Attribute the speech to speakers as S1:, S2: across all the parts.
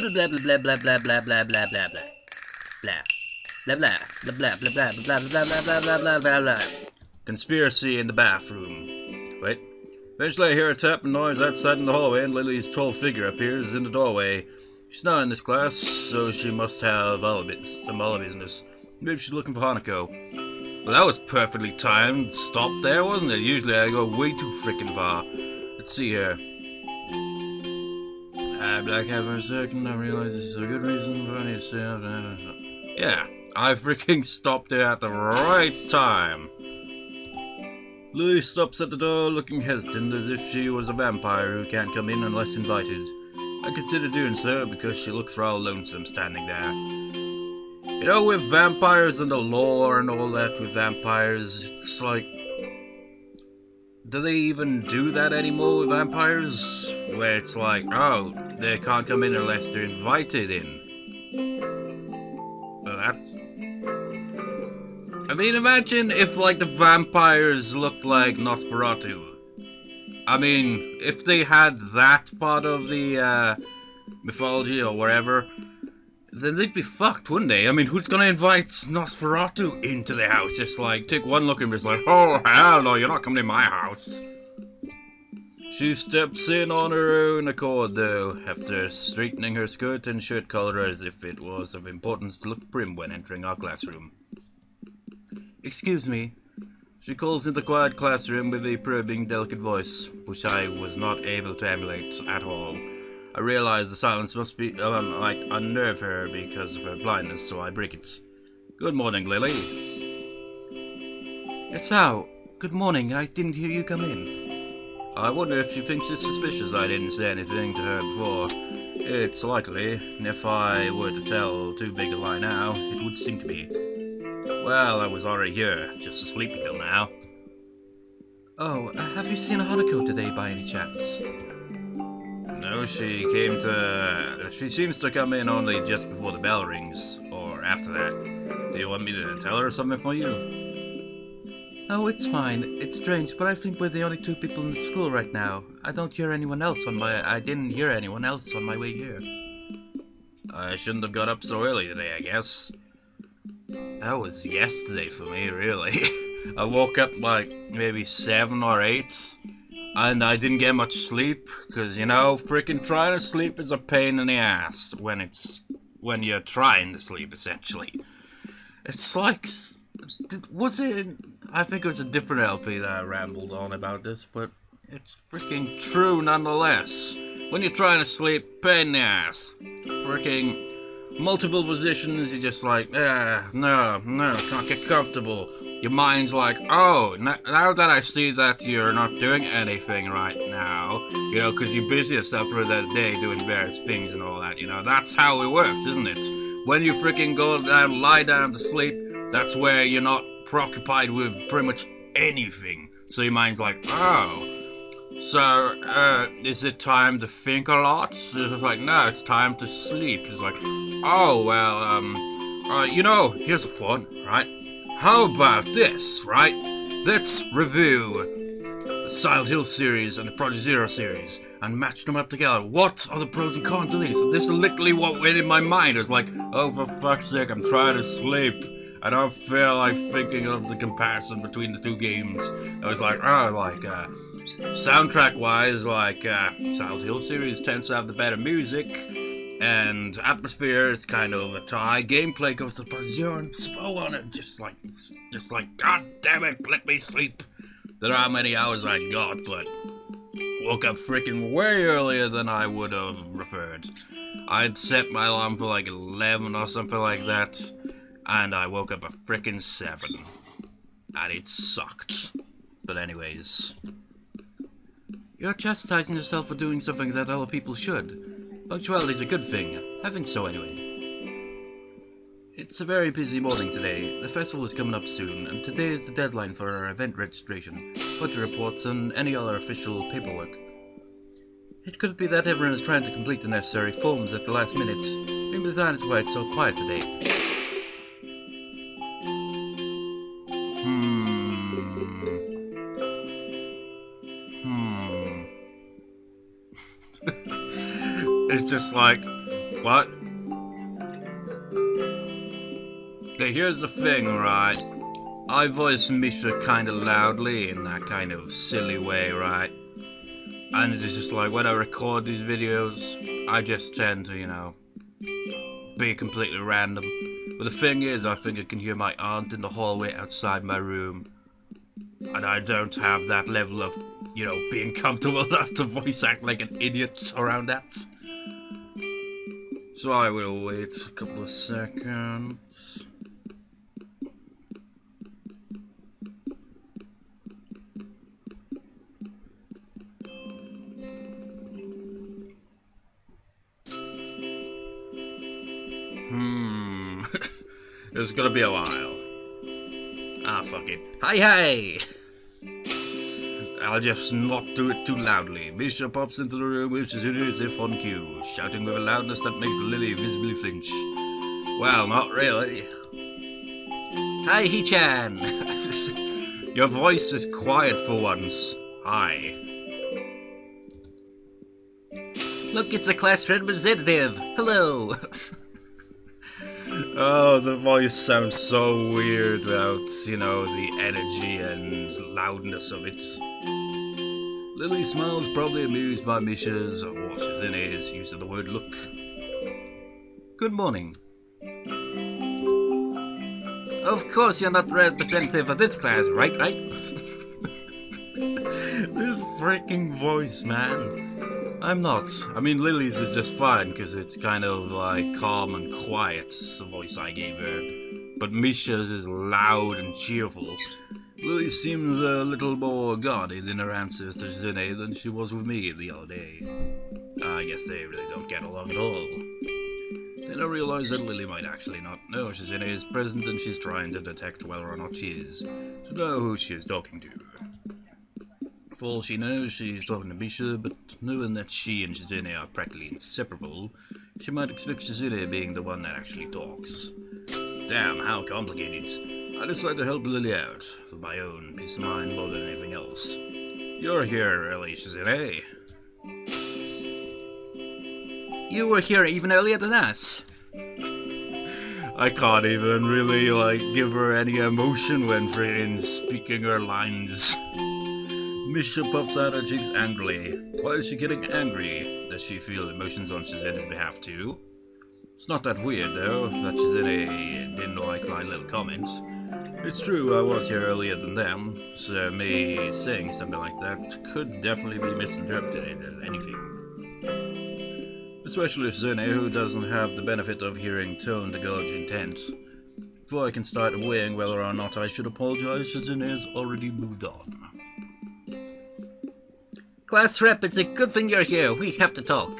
S1: blah blah blah blah blah blah blah blah blah blah blah. Blah. Blah blah blah blah blah blah blah blah blah blah blah blah blah blah. Conspiracy in the bathroom. Wait. Eventually I hear a tapping noise outside in the hallway and Lily's tall figure appears in the doorway. She's not in this class, so she must have some other business. Maybe she's looking for Hanako. Well, that was perfectly timed. Stop there, wasn't it? Usually I go way too freaking far. Let's see here. I black out for a second. I realize this is a good reason for me to stay out. Yeah, I freaking stopped there at the right time. Lily stops at the door looking hesitant as if she was a vampire who can't come in unless invited. I consider doing so because she looks rather lonesome standing there. You know, with vampires and the lore and all that with vampires, it's like... Do they even do that anymore with vampires? Where it's like, oh, they can't come in unless they're invited in. Well, that's... I mean, imagine if, like, the vampires looked like Nosferatu. I mean, if they had that part of the, mythology or whatever, then they'd be fucked, wouldn't they? I mean, who's gonna invite Nosferatu into the house? Just, like, take one look and just like, oh, hell no, you're not coming in my house. She steps in on her own accord, though, after straightening her skirt and shirt collar as if it was of importance to look prim when entering our classroom. Excuse me, She calls in the quiet classroom with a probing, delicate voice, which I was not able to emulate at all. I realize the silence must be, unnerve her because of her blindness, so I break it. Good morning, Lilly. Yes, how? Good morning. I didn't hear you come in. I wonder if she thinks it's suspicious I didn't say anything to her before. It's likely. If I were to tell too big a lie now, it would sink me. Well, I was already here, just asleep until now. Oh, have you seen Hanako today by any chance? No, she seems to come in only just before the bell rings, or after that. Do you want me to tell her something for you? Oh, it's fine. It's strange, but I think we're the only two people in the school right now. I didn't hear anyone else on my way here. I shouldn't have got up so early today, I guess. That was yesterday for me, really. I woke up like maybe 7 or 8, and I didn't get much sleep, because, you know, freaking trying to sleep is a pain in the ass when you're trying to sleep, essentially. It's like, I think it was a different LP that I rambled on about this, but it's freaking true nonetheless. When you're trying to sleep, pain in the ass. Freaking multiple positions, you're just like, no, can't get comfortable. Your mind's like, oh, now that I see that you're not doing anything right now, you know, because you busy yourself for that day doing various things and all that, you know, that's how it works, isn't it? When you freaking go down, lie down to sleep, that's where you're not preoccupied with pretty much anything. So your mind's like, oh, so, is it time to think a lot? It's like, no, it's time to sleep. It's like, oh, well, you know, here's a thought, right? How about this, right? Let's review the Silent Hill series and the Project Zero series and match them up together. What are the pros and cons of these? This is literally what went in my mind. It's like, oh, for fuck's sake, I'm trying to sleep. I don't feel like thinking of the comparison between the two games. I was like, soundtrack-wise, Silent Hill series tends to have the better music, and atmosphere is kind of a tie. Gameplay goes to zero and slow on it, just like, god damn it, let me sleep. Don't know how many hours I got, but woke up freaking way earlier than I would have preferred. I'd set my alarm for like 11 or something like that, and I woke up at freaking 7, and it sucked. But anyways, you're chastising yourself for doing something that other people should. Punctuality's a good thing. Having so anyway. It's a very busy morning today. The festival is coming up soon, and today is the deadline for our event registration, photo reports, and any other official paperwork. It could be that everyone is trying to complete the necessary forms at the last minute. Maybe that is why it's so quiet today. It's just like, what? Okay, here's the thing, right? I voice Misha kinda loudly in that kind of silly way, right? And it's just like, when I record these videos, I just tend to, you know, be completely random. But the thing is, I think I can hear my aunt in the hallway outside my room. And I don't have that level of, you know, being comfortable enough to voice act like an idiot around that. So I will wait a couple of seconds. It's gonna be a while. Ah, fuck it. Hi! I'll just not do it too loudly. Misha pops into the room with Shizune as if on cue, shouting with a loudness that makes Lilly visibly flinch. Well, not really. Hi, He-chan! Your voice is quiet for once. Hi. Look, it's the class representative. Hello! Oh, the voice sounds so weird without, you know, the energy and loudness of it. Lilly smiles, probably amused by Misha's, or Shizune's use of the word look. Good morning. Of course you're not representative of this class, right? This freaking voice, man. I'm not. I mean, Lily's is just fine, because it's kind of like calm and quiet, the voice I gave her. But Misha's is loud and cheerful. Lily seems a little more guarded in her answers to Shizune than she was with me the other day. I guess they really don't get along at all. Then I realized that Lily might actually not know Shizune is present, and she's trying to detect whether or not she is, to know who she is talking to. For all she knows, she's talking to Misha, but knowing that she and Shizune are practically inseparable, she might expect Shizune being the one that actually talks. Damn, how complicated. I decided to help Lily out, for my own peace of mind more than anything else. You're here early, Shizune. You were here even earlier than us. I can't even really, give her any emotion when freaking speaking her lines. Misha puffs out her cheeks angrily. Why is she getting angry? Does she feel emotions on Shizune's behalf too? It's not that weird, though, that Shizune didn't like my little comments. It's true, I was here earlier than them, so me saying something like that could definitely be misinterpreted as anything. Especially Shizune, who doesn't have the benefit of hearing tone to gauge intent. Before I can start weighing whether or not I should apologize, Shizune has already moved on. Class rep, it's a good thing you're here. We have to talk.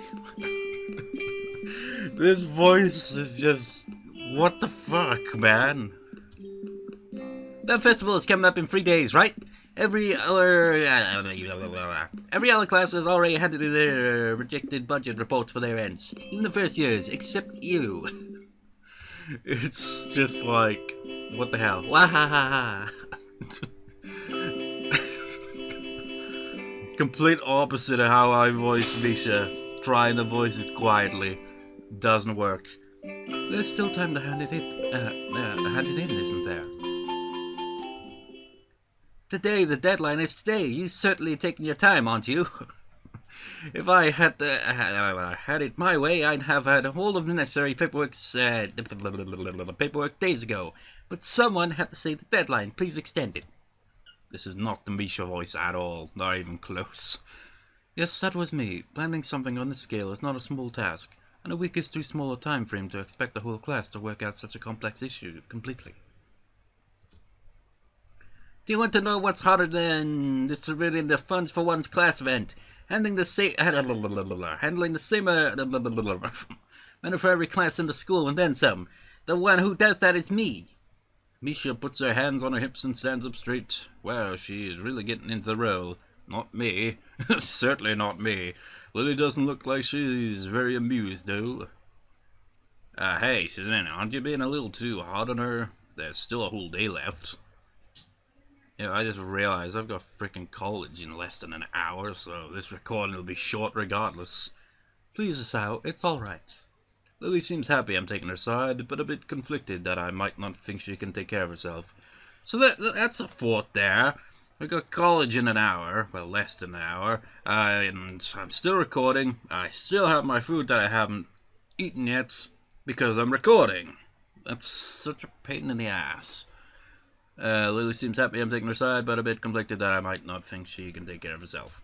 S1: This voice is just... what the fuck, man? That festival is coming up in 3 days, right? Every other class has already had to do their rejected budget reports for their ends. Even the first years, except you. It's just like, what the hell? Wahahaha. Complete opposite of how I voice Misha. Trying to voice it quietly. Doesn't work. There's still time to hand it in, isn't there? Today, the deadline is today. You certainly taken your time, aren't you? If I had had it my way, I'd have had all of the necessary paperwork days ago. But someone had to say the deadline. Please extend it. This is not the Misha voice at all. Not even close. Yes, that was me. Planning something on this scale is not a small task, and a week is too small a time frame to expect the whole class to work out such a complex issue completely. Do you want to know what's harder than distributing the funds for one's class event? Handling the same money for every class in the school and then some. The one who does that is me. Misha puts her hands on her hips and stands up straight. Wow, she is really getting into the role. Not me. Certainly not me. Lily doesn't look like she's very amused, though. Hey, Shizune, aren't you being a little too hard on her? There's still a whole day left. Yeah, I just realized I've got freaking college in less than an hour, so this recording will be short regardless. Please, Asao, it's alright. Lily seems happy I'm taking her side, but a bit conflicted that I might not think she can take care of herself. So that's a fourth there. I've got college in an hour, well, less than an hour, and I'm still recording. I still have my food that I haven't eaten yet, because I'm recording. That's such a pain in the ass. Lily seems happy I'm taking her side, but a bit conflicted that I might not think she can take care of herself.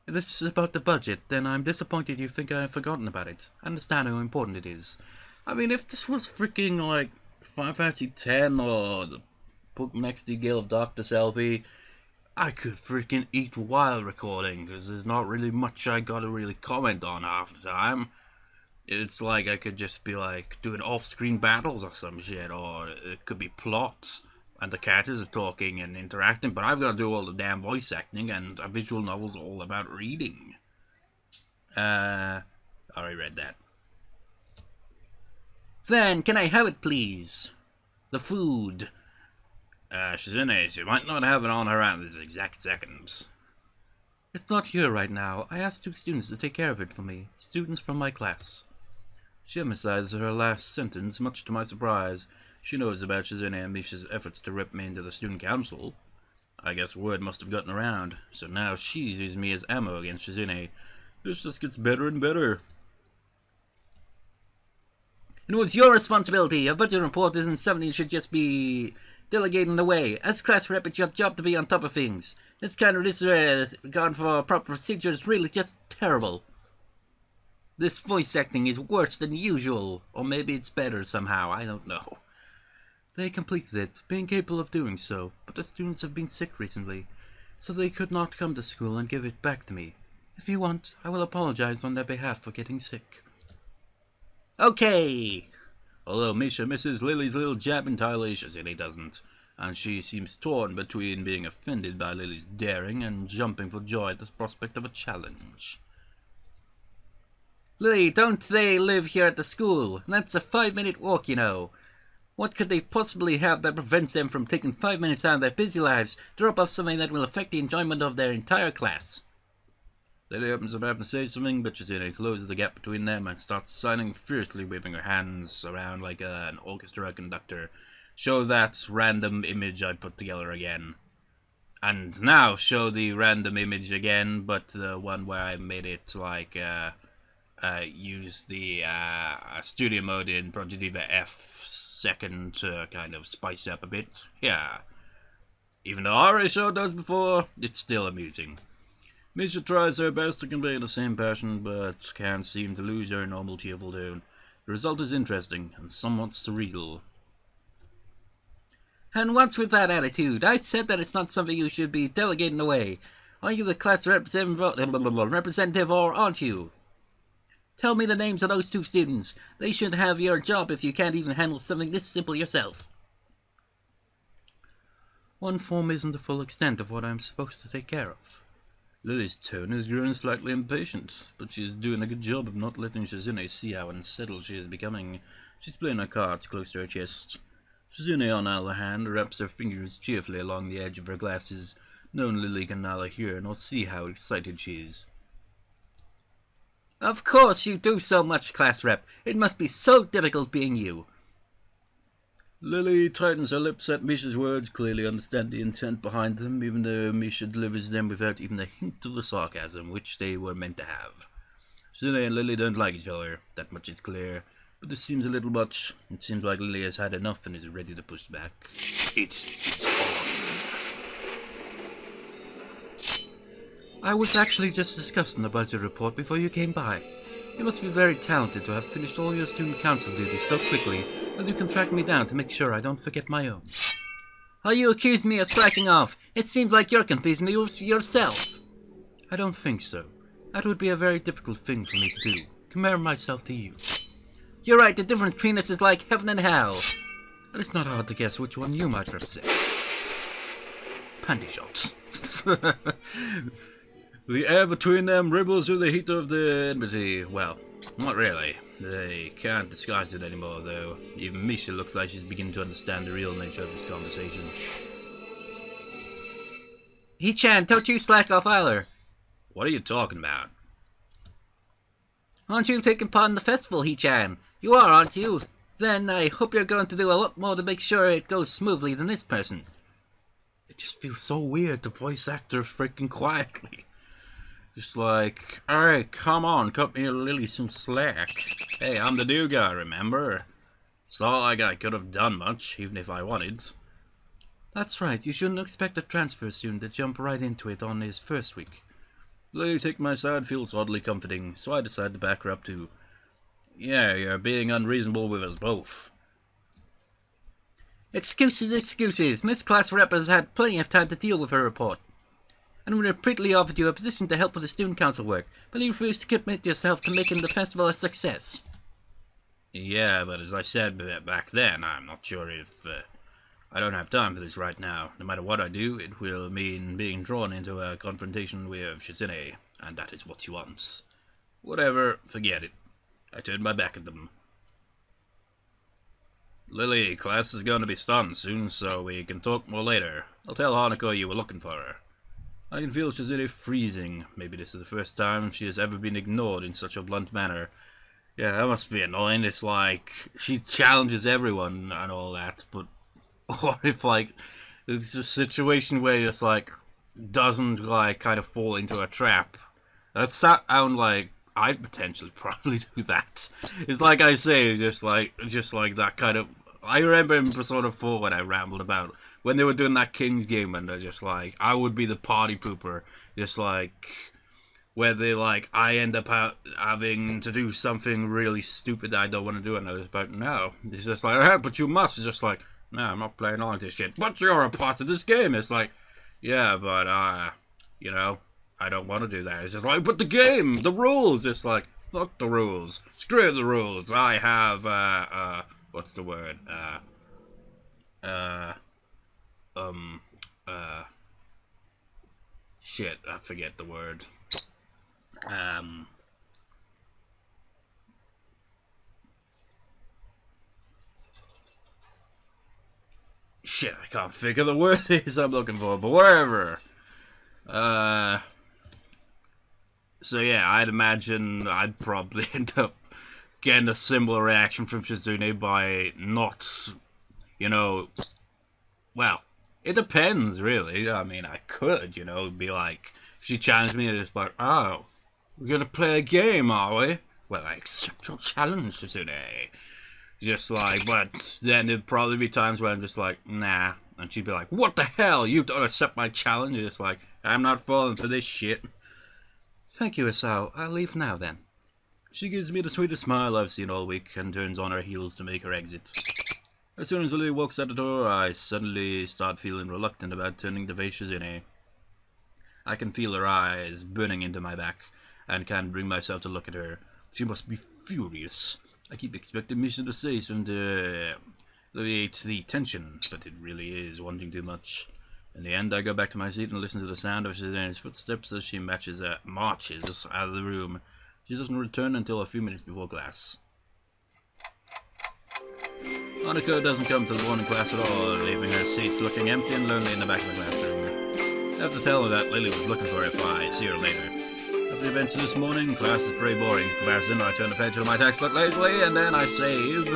S1: If this is about the budget, then I'm disappointed you think I've forgotten about it. I understand how important it is. I mean, if this was freaking like Final Fantasy X or the Book Next Gale of Dr. Selby, I could freaking eat while recording, because there's not really much I gotta really comment on half the time. It's like I could just be like doing off-screen battles or some shit, or it could be plots and the characters are talking and interacting, but I've got to do all the damn voice acting, and a visual novel's all about reading. I already read that. Then, can I have it, please? The food. Shizune, she might not have it on her at this exact second. It's not here right now. I asked 2 students to take care of it for me. Students from my class. She emphasized her last sentence, much to my surprise. She knows about Shizune and Misha's efforts to rip me into the student council. I guess word must have gotten around, so now she's using me as ammo against Shizune. This just gets better and better.
S2: It was your responsibility. A budget report isn't something you should just be delegating away. As class rep, it's your job to be on top of things. This kind of disregard for proper procedure is really just terrible. This voice acting is worse than usual. Or maybe it's better somehow, I don't know. They completed it, being capable of doing so, but the students have been sick recently, so they could not come to school and give it back to me. If you want, I will apologize on their behalf for getting sick. Okay! Although Misha misses Lilly's little jab entirely, Shizune doesn't, and she seems torn between being offended by Lilly's daring and jumping for joy at the prospect of a challenge. Lilly, don't they live here at the school? That's a 5-minute walk, you know. What could they possibly have that prevents them from taking 5 minutes out of their busy lives to drop off something that will affect the enjoyment of their entire class? Lilly opens her mouth to say something, but Shizune closes the gap between them and starts signing fiercely, waving her hands around like an orchestra conductor. Show that random image I put together again. And now show the random image again, but the one where I made it like use the studio mode in Project Diva F2 to kind of spice up a bit. Yeah. Even though I already showed those before, it's still amusing. Misha tries her best to convey the same passion, but can't seem to lose her normal cheerful tone. The result is interesting and somewhat surreal. And what's with that attitude? I said that it's not something you should be delegating away. Are you the class representative or aren't you? Tell me the names of those 2 students. They should have your job if you can't even handle something this simple yourself. One form isn't the full extent of what I'm supposed to take care of. Lilly's tone has grown slightly impatient, but she's doing a good job of not letting Shizune see how unsettled she is becoming. She's playing her cards close to her chest. Shizune, on the other hand, wraps her fingers cheerfully along the edge of her glasses, knowing Lilly can neither hear nor see how excited she is. Of course you do so much, class rep. It must be so difficult being you. Lilly tightens her lips at Misha's words, clearly understand the intent behind them, even though Misha delivers them without even a hint of the sarcasm which they were meant to have. Shizune and Lilly don't like each other, that much is clear, but this seems a little much. It seems like Lilly has had enough and is ready to push back. I was actually just discussing the budget report before you came by. You must be very talented to have finished all your student council duties so quickly that you can track me down to make sure I don't forget my own. Are you accusing me of slacking off? It seems like you're confusing me with yourself. I don't think so. That would be a very difficult thing for me to do, compare myself to you. You're right, the difference between us is like heaven and hell. But it's not hard to guess which one you might represent. Panty shots. The air between them ripbles with the heat of the enmity. Well, not really. They can't disguise it anymore, though. Even Misha looks like she's beginning to understand the real nature of this conversation. Hee-chan, don't you slack off either. What are you talking about? Aren't you taking part in the festival, Hee-chan? You are, aren't you? Then I hope you're going to do a lot more to make sure it goes smoothly than this person. It just feels so weird to voice actor freaking quietly. Just like, alright, come on, cut me a Lilly some slack. Hey, I'm the new guy, remember? It's not like I could have done much, even if I wanted. That's right, you shouldn't expect a transfer student to jump right into it on his first week. Lilly taking my side feels oddly comforting, so I decide to back her up too. Yeah, you're being unreasonable with us both. Excuses. Miss Class Rep has had plenty of time to deal with her report. And we repeatedly offered you a position to help with the student council work, but you refused to commit yourself to making the festival a success. Yeah, but as I said back then, I'm not sure if... I don't have time for this right now. No matter what I do, it will mean being drawn into a confrontation with Shizune, and that is what she wants. Whatever, forget it. I turned my back at them. Lilly, class is going to be starting soon, so we can talk more later. I'll tell Hanako you were looking for her. I can feel Shizune freezing. Maybe this is the first time she has ever been ignored in such a blunt manner. Yeah, that must be annoying. It's like, she challenges everyone and all that, but what if, like, it's a situation where it's like, doesn't, like, kind of fall into a trap? That sound like
S1: I'd potentially probably do that. It's like I say, just like that kind of. I remember in Persona 4 when I rambled about when they were doing that King's game, and they're just like, I would be the party pooper, just like where they like I end up having to do something really stupid that I don't want to do, and I was like, no, it's just like, hey, but you must. It's just like, no, I'm not playing along this shit. But you're a part of this game. It's like, yeah, but you know, I don't want to do that. It's just like, but the game, the rules. It's like, fuck the rules. Screw the rules. I have what's the word? Shit, I forget the word. Shit, I can't figure the word is I'm looking for, but wherever. So yeah, I'd imagine I'd probably end up getting a similar reaction from Shizune by not, you know, well, it depends, really. I mean, I could, you know, be like, if she challenged me, it's like, oh, we're gonna play a game, are we? Well, I accept your challenge, Shizune. Just like, but then there'd probably be times where I'm just like, nah. And she'd be like, what the hell? You don't accept my challenge? It's like, I'm not falling for this shit.
S2: Thank you, Isao. I'll leave now, then.
S1: She gives me the sweetest smile I've seen all week and turns on her heels to make her exit. As soon as Lily walks out the door, I suddenly start feeling reluctant about turning to face Shizune. I can feel her eyes burning into my back, and can't bring myself to look at her. She must be furious. I keep expecting Misha to say something to alleviate the tension, but it really is wanting too much. In the end, I go back to my seat and listen to the sound of Shizune's footsteps as she marches out of the room. She doesn't return until a few minutes before class. Hanako doesn't come to the morning class at all, leaving her seat looking empty and lonely in the back of the classroom. I have to tell her that Lily was looking for her if I see her later. After the events of this morning, class is very boring. In comparison, I turn the page of my textbook lazily, and then I save.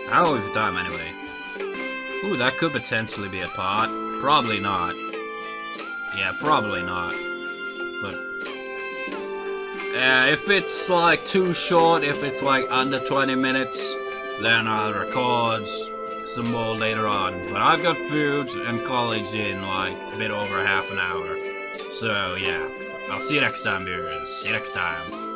S1: How was your time, anyway? Ooh, that could potentially be a part. Probably not. Yeah, probably not. But if it's like too short, if it's like under 20 minutes, then I'll record some more later on. But I've got food and college in like a bit over half an hour. So yeah, I'll see you next time, viewers. See you next time.